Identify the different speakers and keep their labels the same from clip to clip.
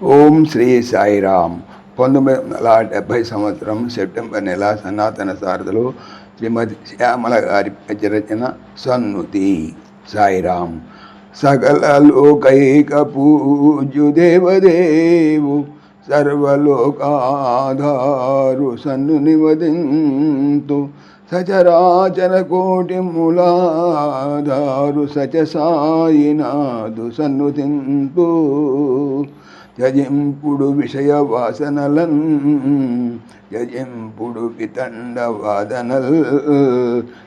Speaker 1: ఓం Shri Sairam. 1970 September నెల సనాతన సారథులు శ్రీమతి శ్యామల గారి రచన సన్నుతి. సాయిరామ్. సకల లోకైక పూజ్యు దేవదేవు సర్వలోకాధారు సన్ను నివదింతు సచరాచర కోటి మూలాధారు సచ సాయినాథు సన్నుతింతు త్యజింపుడు విషయ వాసనలన్ త్యజింపుడు వితండ వాదనల్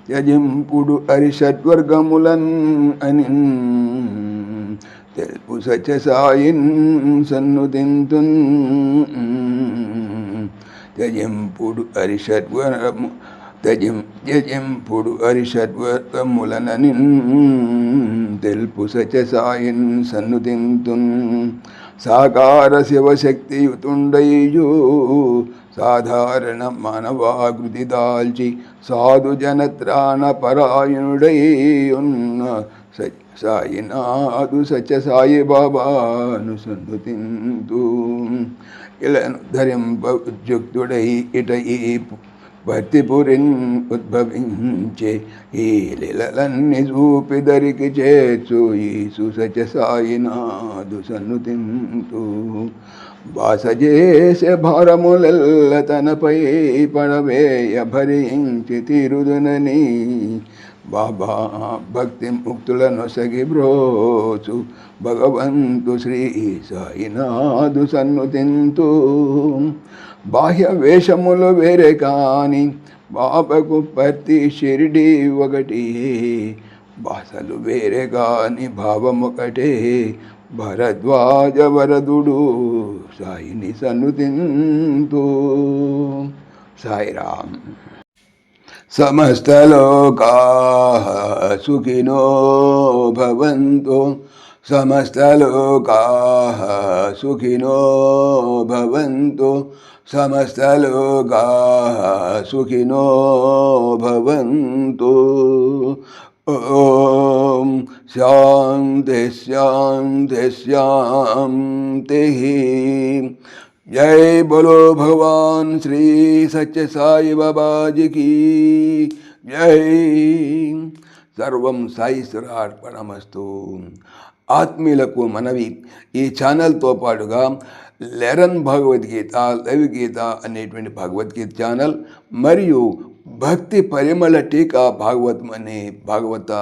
Speaker 1: త్యజింపుడు అరిషడ్వర్గములన్ అని తెలుపు సత్య సాయిన్ సన్నుతింతున్ త్యజింపుడు అరిషడ్వర్గములనని తెలుపు సత్య సాయిన్ సన్నుతింతున్ సాకార శివశక్తియుతుండయ్యు సాధారణ మానవాకృతి దాల్చి సాధు జనత్రాణ పరాయణుడై ఉన్న సాయినాథు సత్య సాయి బాబాను సన్నుతింతు ఇలను ధరింప ఉద్యుక్తుడై ఇట ఈ భక్తిపురిన్ ఉద్భవించే ఈ లీలలన్నీ చూపిదరికి చేర్చు ఈసు సత్య సాయినాథు సన్నుతింతు బాసజేసే భారములెల్ల తనపై పడవేయ భరించి తీరుదునని బాబా భక్తి ముక్తులను సగి బ్రోచు భగవంతు శ్రీ సాయినాథు సన్నుతింతు బాహ్య వేషములు వేరే కాని బాబాకు ప్రతి షిరిడి ఒకటి భాషలు వేరే కాని భావమొకటే భరద్వాజ వరదుడు సాయిని సన్నుతింతు. సాయిరామ్. సమస్తలోకా సుఖినో భవంతు సమస్తలోకా సుఖినో భవంతు సమస్తలోకా సుఖినో భవంతు. ఓం శాంతి శాంతి శాంతి. జై బోలో భగవాన్ శ్రీ సత్య సాయి బాబాజీకి జై. సర్వం సాయిశ్వరార్పణమస్తు. ఆత్మీయులకు మనవి, ఈ ఛానల్తో పాటుగా లెరన్ భగవద్గీత, లైవ్ గీత అనేటువంటి భగవద్గీత ఛానల్ మరియు భక్తి పరిమళ టీకా భాగవతం అనే భాగవత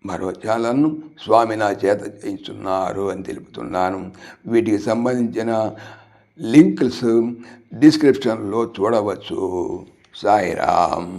Speaker 1: మరో ఛానల్ను స్వామి నా చేత చేయిస్తున్నారు అని తెలుపుతున్నాను. వీటికి సంబంధించిన లింక్స్ డిస్క్రిప్షన్లో చూడవచ్చు. సాయిరామ్.